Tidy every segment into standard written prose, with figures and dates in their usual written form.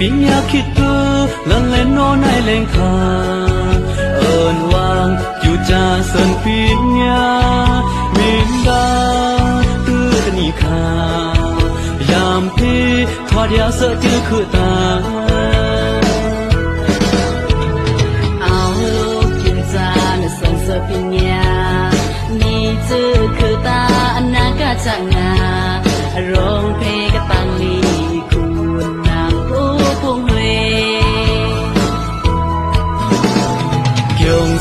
ปีเมียคิดตัวลันเล่นโน่ในเล่นขาเอิญวางอยู่จ่าเสินปีเมียมินดาตื้อกันอีขายามพี่ทอดยาเสจื้อคือตาเอาลูกอยู่จ่าในเสินเสปีเมียนี่จื้อคือตาอนาคตจังงาร้องเพลงกะตังลี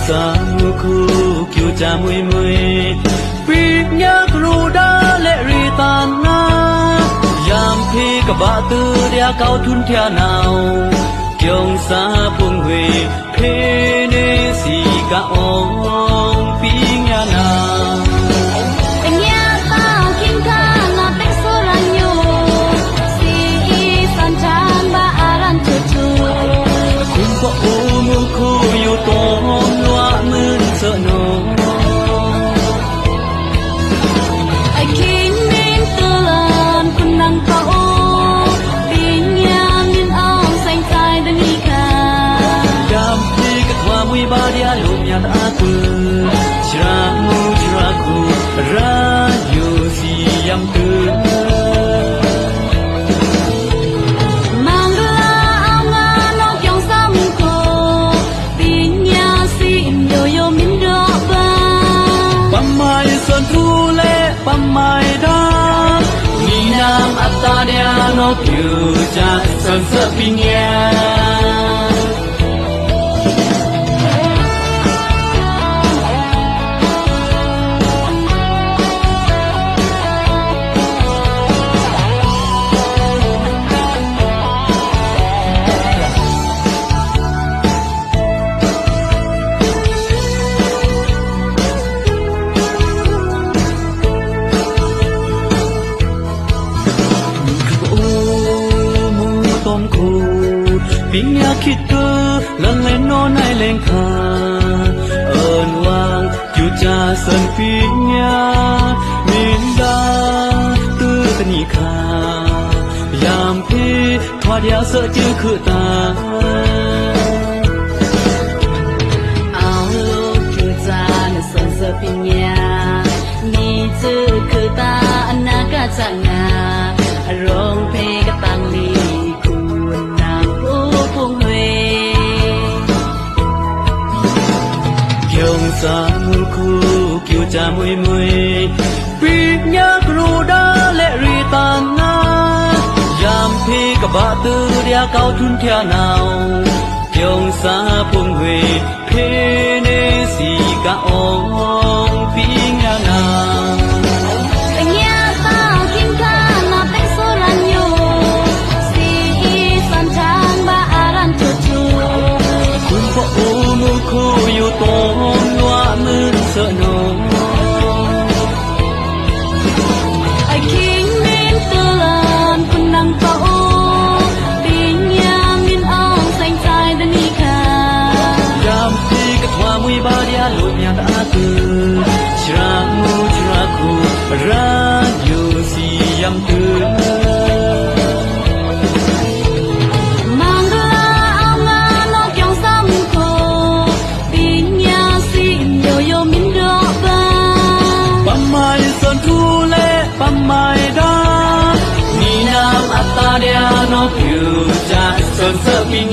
sa ku kyu cha mui mui pi nya kru da le ri tan na yam phi ka ba tu dia cao thun thia nào kyong sa phung hui phe ne si ka ong pi nya na sợ nổ ai kín min tư lần kun nang tao tin nhà min ong xanh trái đơn đi cả đam đi cái hoa mui ba dia lụm nhà ta cứ chira ku ra yo si yam tư sơn thu lệ băm mai đá ni nam atta dia no kyu cha sơn sợ pin nhaปีเมียคิดตัวลันเล่นโน่ในเล่นขาเอิญวางอยู่จ่าเสินปีเมียมินดาตื้อกันอีขายามพี่ทอดยาเสจื้อคือตาเอาลูกอยู่จ่าในเสินเสปีเมียนี่จื้อคือตาอนาคตจังงาร้องเพลงกะตังลีsa ku kyu cha mui mui pi nya kru da le ri tan na yam phi ka ba tu dia cao thun thia nào kyong sa phung hui phe ne si ka ong pi nya na sợ nổ ai kín min tư lần kun nang tao tin nhà min ong xanh trái đơn đi cả yam phi cái hoa mui ba dia lụm nhà ta cứ chira ku ra yo si yam tư mai đá ni nam atta dia no kyu cha sơn sợ pin